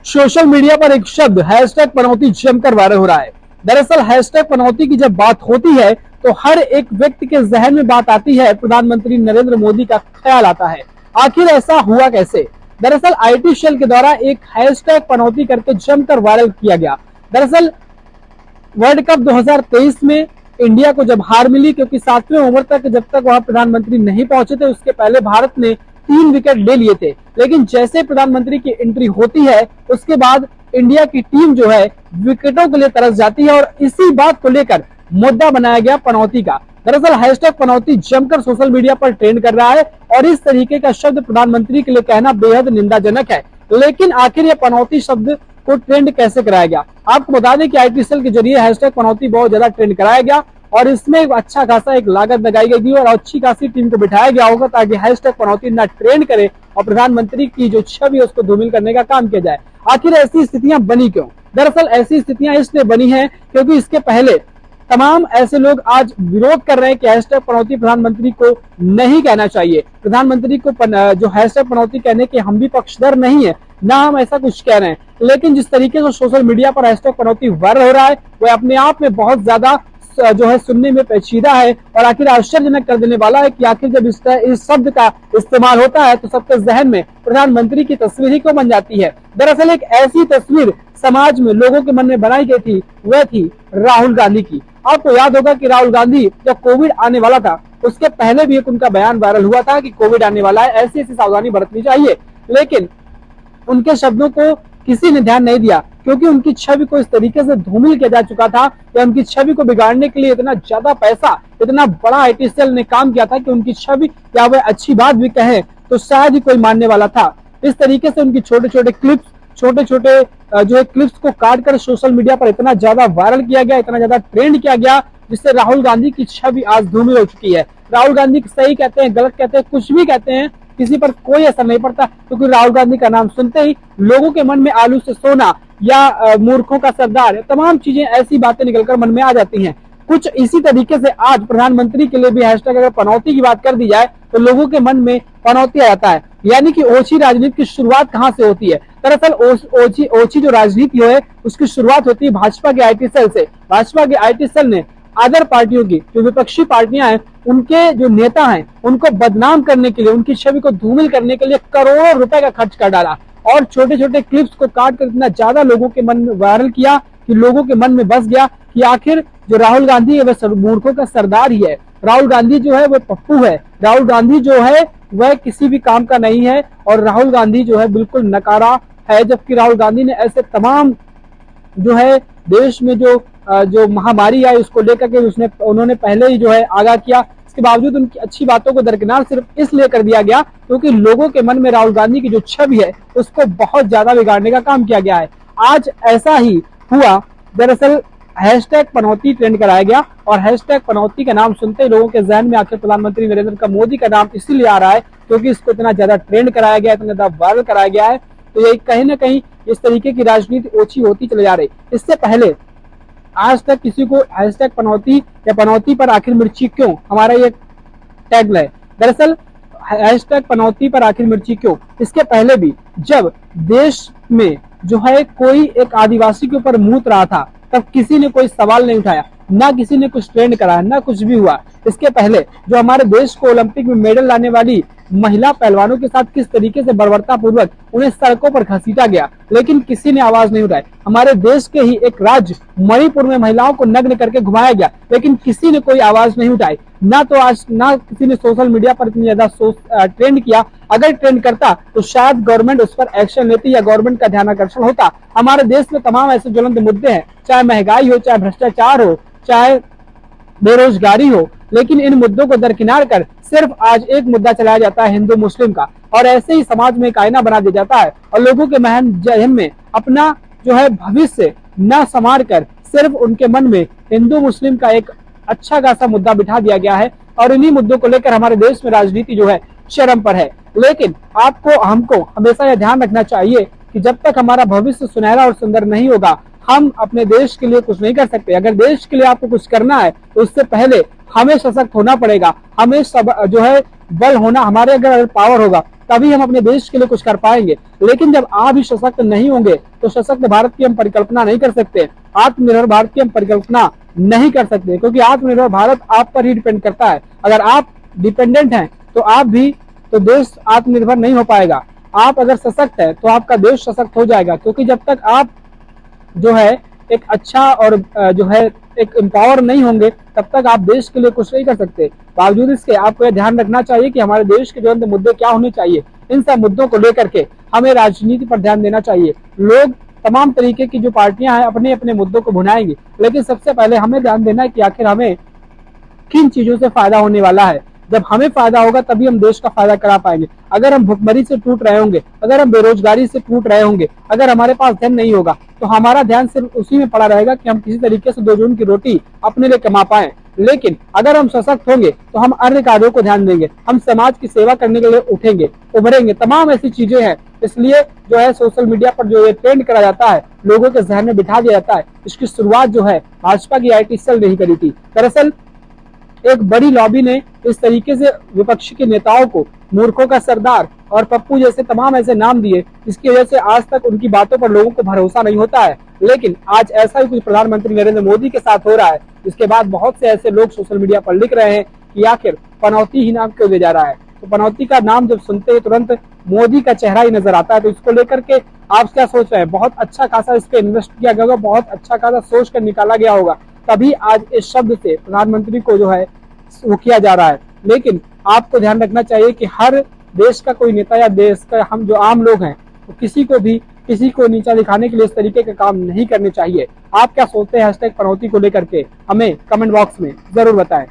Social media पर एक शब्द हैशटैग पनौती जमकर वायरल हो रहा है। दरअसल हैशटैग पनौती की जब बात होती है तो हर एक व्यक्ति के जहन में बात आती है, प्रधानमंत्री नरेंद्र मोदी का ख्याल आता है। आखिर ऐसा हुआ कैसे? दरअसल आईटी सेल के द्वारा एक हैशटैग पनौती करके जमकर वायरल किया गया। दरअसल वर्ल्ड कप 2023 में इंडिया को जब हार मिली, क्योंकि 7वें ओवर तक जब तक वहां प्रधानमंत्री नहीं पहुंचे थे, उसके पहले भारत ने 3 विकेट ले लिए थे। लेकिन जैसे प्रधानमंत्री की एंट्री होती है उसके बाद इंडिया की टीम जो है विकेटों के लिए तरस जाती है और इसी बात को लेकर मुद्दा बनाया गया पनौती का। दरअसल हैशटैग पनौती जमकर सोशल मीडिया पर ट्रेंड कर रहा है और इस तरीके का शब्द प्रधानमंत्री के लिए कहना बेहद निंदाजनक है। लेकिन आखिर यह पनौती शब्द को ट्रेंड कैसे कराया गया? आपको बता दें कि आईटी सेल के जरिए हैशटैग पनौती बहुत ज्यादा ट्रेंड कराया गया और इसमें अच्छा खासा एक लागत लगाई गई थी और अच्छी खासी टीम को बिठाया गया होगा ताकि हैशटैग पनौती ना ट्रेंड करे और प्रधानमंत्री की जो छवि है उसको धूमिल करने का काम किया जाए। आखिर ऐसी स्थितियां बनी क्यों? दरअसल ऐसी स्थितियां इसलिए बनी है क्योंकि इसके पहले तमाम ऐसे लोग आज विरोध कर रहे हैं कि हैशटैग पनौती प्रधानमंत्री को नहीं कहना चाहिए। प्रधानमंत्री को जो हैशटैग पनौती कहने के हम भी पक्षधर नहीं है, ना हम ऐसा कुछ कह रहे हैं। लेकिन जिस तरीके से सोशल मीडिया पर हैशटैग पनौती वायरल हो रहा है वह अपने आप में बहुत ज्यादा जो है सुनने में पेचीदा है और आखिर आश्चर्यजनक कर देने वाला है कि आखिर जब इस शब्द का इस्तेमाल होता है तो सबके जहन में प्रधानमंत्री की तस्वीर ही क्यों बन जाती है। दरअसल एक ऐसी तस्वीर समाज में लोगों के मन में बनाई गई थी, वह थी राहुल गांधी की। आपको याद होगा कि राहुल गांधी जब कोविड आने वाला था उसके पहले भी एक उनका बयान वायरल हुआ था कि कोविड आने वाला है, ऐसी ऐसी सावधानी बरतनी चाहिए। लेकिन उनके शब्दों को किसी ने ध्यान नहीं दिया क्योंकि उनकी छवि को इस तरीके से धूमिल किया जा चुका था या उनकी छवि को बिगाड़ने के लिए इतना ज्यादा पैसा, इतना बड़ा आईटी सेल ने काम किया था कि उनकी छवि या वह अच्छी बात भी कहे तो शायद ही कोई मानने वाला था। इस तरीके से उनकी छोटे छोटे क्लिप्स, छोटे छोटे जो है क्लिप्स को काट कर सोशल मीडिया पर इतना ज्यादा वायरल किया गया, इतना ज्यादा ट्रेंड किया गया, जिससे राहुल गांधी की छवि आज धूमिल हो चुकी है। राहुल गांधी सही कहते हैं, गलत कहते हैं, कुछ भी कहते हैं, किसी पर कोई असर नहीं पड़ता क्योंकि राहुल गांधी का नाम सुनते ही लोगों के मन में आलू से सोना या मूर्खों का सरदार, तमाम चीजें ऐसी बातें निकलकर मन में आ जाती हैं। कुछ इसी तरीके से आज प्रधानमंत्री के लिए भी हैशटैग अगर पनौती की बात कर दी जाए तो लोगों के मन में पनौती आ जाता है। यानी कि ओछी राजनीति की शुरुआत कहां से होती है? दरअसल ओछी जो राजनीति है उसकी शुरुआत होती है भाजपा के आईटी सेल से। भाजपा के आईटी सेल ने अदर पार्टियों की, जो विपक्षी पार्टियां हैं, उनके जो नेता हैं उनको बदनाम करने के लिए, उनकी छवि को धूमिल करने के लिए करोड़ों रुपए का खर्च कर डाला और छोटे छोटे क्लिप्स को काट कर इतना ज्यादा लोगों के मन में वायरल किया कि लोगों के मन में बस गया कि आखिर जो राहुल गांधी है वह मूर्खों का सरदार ही है, राहुल गांधी जो है वह पप्पू है, राहुल गांधी जो है वह किसी भी काम का नहीं है और राहुल गांधी जो है बिल्कुल नकारा है। जबकि राहुल गांधी ने ऐसे तमाम जो है देश में जो महामारी आई उसको लेकर के उन्होंने पहले ही जो है आगाह किया। इसके बावजूद उनकी अच्छी बातों को दरकिनार सिर्फ इसलिए कर दिया गया क्योंकि लोगों के मन में राहुल गांधी की जो छवि है उसको बहुत ज्यादा बिगाड़ने का काम किया गया है। आज ऐसा ही हुआ। दरअसल हैशटैग पनौती ट्रेंड कराया गया और हैशटैग पनौती का नाम सुनते ही लोगों के जहन में आखिर प्रधानमंत्री नरेंद्र मोदी का नाम इसीलिए आ रहा है क्योंकि इसको इतना ज्यादा ट्रेंड कराया गया, इतना ज्यादा वायरल कराया गया है। तो ये कहीं ना कहीं इस तरीके की राजनीति ओछी होती चली जा रही। इससे पहले आज तक किसी को हैशटैग पनौती या पनौती पर आखिर मिर्ची क्यों, हमारा ये टैग है। दरअसल हैशटैग पनौती पर आखिर मिर्ची क्यों, इसके पहले भी जब देश में जो है कोई एक आदिवासी के ऊपर मूत रहा था तब किसी ने कोई सवाल नहीं उठाया, ना किसी ने कुछ ट्रेंड कराया, ना कुछ भी हुआ। इसके पहले जो हमारे देश को ओलंपिक में मेडल लाने वाली महिला पहलवानों के साथ किस तरीके से बर्बरता पूर्वक उन्हें सड़कों पर घसीटा गया, लेकिन किसी ने आवाज नहीं उठाई। हमारे देश के ही एक राज्य मणिपुर में महिलाओं को नग्न करके घुमाया गया, लेकिन किसी ने कोई आवाज नहीं उठाई। ना तो आज ना किसी ने सोशल मीडिया पर इतनी ज्यादा ट्रेंड किया। अगर ट्रेंड करता तो शायद गवर्नमेंट उस पर एक्शन लेती या गवर्नमेंट का ध्यान आकर्षण होता। हमारे देश में तमाम ऐसे ज्वलंत मुद्दे हैं, चाहे महंगाई हो, चाहे भ्रष्टाचार हो, चाहे बेरोजगारी हो, लेकिन इन मुद्दों को दरकिनार कर सिर्फ आज एक मुद्दा चलाया जाता है हिंदू मुस्लिम का और ऐसे ही समाज में एक आईना बना दिया जाता है और लोगों के जहन में अपना जो है भविष्य न संवार कर सिर्फ उनके मन में हिंदू मुस्लिम का एक अच्छा खासा मुद्दा बिठा दिया गया है और इन्हीं मुद्दों को लेकर हमारे देश में राजनीति जो है चरम पर है। लेकिन आपको हमको हमेशा यह ध्यान रखना चाहिए कि जब तक हमारा भविष्य सुनहरा और सुंदर नहीं होगा हम अपने देश के लिए कुछ नहीं कर सकते। अगर देश के लिए आपको कुछ करना है तो उससे पहले हमें सशक्त होना पड़ेगा, हमें सब जो है बल होना, हमारे अगर पावर होगा तभी हम अपने देश के लिए कुछ कर पाएंगे। लेकिन जब आप ही सशक्त नहीं होंगे तो सशक्त भारत की हम परिकल्पना नहीं कर सकते, आत्मनिर्भर भारत की हम परिकल्पना नहीं कर सकते, क्योंकि आत्मनिर्भर भारत आप पर ही डिपेंड करता है। अगर आप डिपेंडेंट हैं तो आप भी, तो देश आत्मनिर्भर नहीं हो पाएगा। आप अगर सशक्त है तो आपका देश सशक्त हो जाएगा, क्योंकि जब तक आप जो है एक अच्छा और जो है एक एम्पावर नहीं होंगे तब तक आप देश के लिए कुछ नहीं कर सकते। बावजूद इसके आपको यह ध्यान रखना चाहिए कि हमारे देश के जो मुद्दे क्या होने चाहिए, इन सब मुद्दों को लेकर के हमें राजनीति पर ध्यान देना चाहिए। लोग तमाम तरीके की जो पार्टियां हैं अपने अपने मुद्दों को भुनाएंगी, लेकिन सबसे पहले हमें ध्यान देना है कि आखिर हमें किन चीजों से फायदा होने वाला है। जब हमें फायदा होगा तभी हम देश का फायदा करा पाएंगे। अगर हम भुखमरी से टूट रहे होंगे, अगर हम बेरोजगारी से टूट रहे होंगे, अगर हमारे पास धन नहीं होगा तो हमारा ध्यान सिर्फ उसी में पड़ा रहेगा कि हम किसी तरीके से दो जून की रोटी अपने लिए कमा पाए। लेकिन अगर हम सशक्त होंगे तो हम अन्य कार्यों को ध्यान देंगे, हम समाज की सेवा करने के लिए उठेंगे, उभरेंगे। तमाम ऐसी चीजें हैं। इसलिए जो है सोशल मीडिया पर जो ये ट्रेंड करा जाता है, लोगों के जहन में बिठा दिया जाता है, इसकी शुरुआत जो है भाजपा की IT सेल नहीं करी थी। दरअसल एक बड़ी लॉबी ने इस तरीके से विपक्ष के नेताओं को मूर्खों का सरदार और पप्पू जैसे तमाम ऐसे नाम दिए, जिसकी वजह से आज तक उनकी बातों पर लोगों को भरोसा नहीं होता है। लेकिन आज ऐसा ही कुछ प्रधानमंत्री नरेंद्र मोदी के साथ हो रहा है, जिसके बाद बहुत से ऐसे लोग सोशल मीडिया पर लिख रहे हैं कि आखिर पनौती ही नाम क्यों दिया जा रहा है। तो पनौती का नाम जब सुनते हैं तुरंत मोदी का चेहरा ही नजर आता है। तो इसको लेकर के आप क्या सोच रहे हैं? बहुत अच्छा खासा इस पे इन्वेस्ट किया गया होगा, बहुत अच्छा खासा सोच कर निकाला गया होगा, तभी आज इस शब्द से प्रधानमंत्री को जो है वो किया जा रहा है। लेकिन आपको ध्यान रखना चाहिए कि हर देश का कोई नेता या देश का हम जो आम लोग हैं, तो किसी को नीचा दिखाने के लिए इस तरीके के काम नहीं करने चाहिए। आप क्या सोचते हैं हैशटैग पनौती को लेकर के? हमें कमेंट बॉक्स में जरूर बताएं।